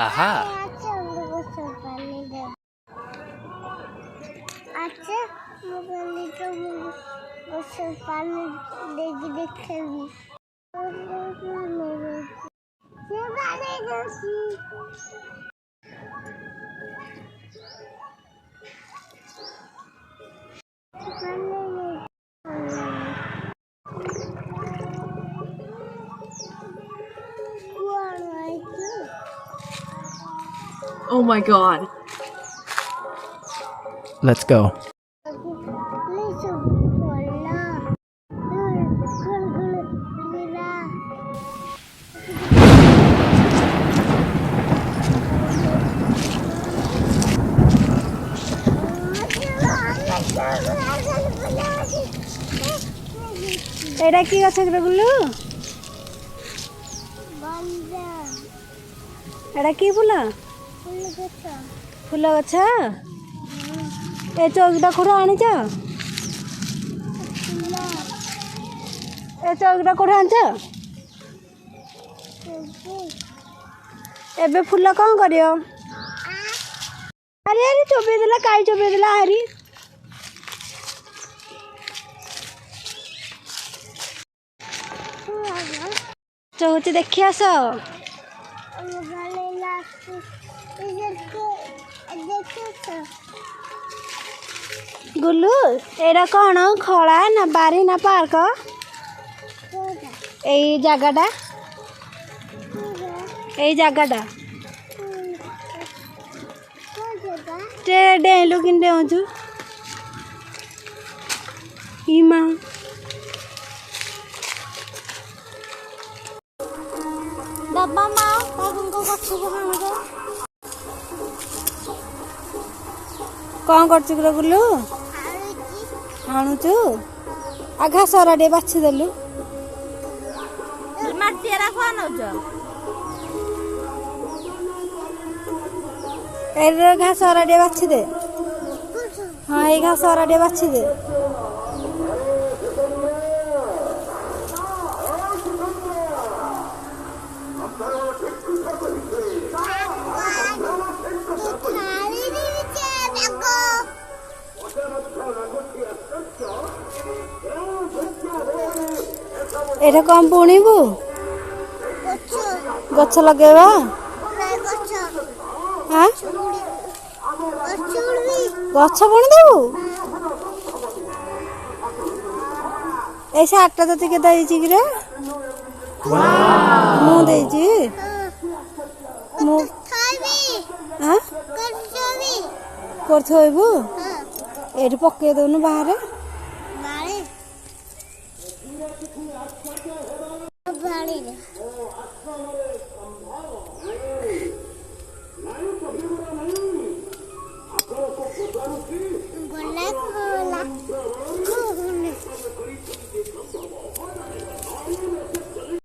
Aha. Oh my god. Let's go. एटा की गछ गुल्लू एटा की फूल फूल गछ ए चौकीटा कोठा आनीच ए चौकीटा कोठा आनीच एबे फूल कौन करियो अरे अरे चोबे देला काई चोबे देला हरी चौची देखी आस गुल्लू एरा कौन खड़ा ना बारी ना पार्क यही जगटा यही जगटा डेलु कि डेचु इमा डब्बा माँ कौन कर गुल्लू आणुचु आघा सरा टे बाछि देलु माटिरा कौन हो ए घास सरा टे बाछि दे हाँ ये घास सरा टे बाछि दे एटा कौन बुणीबू गछ लगेबा हाँ गछ बुणी देबू ए सार्टा तोते के देइछि कि रे मु देइछि मु हां कर थोइबू एठी पके दोनु बाहर बाड़ी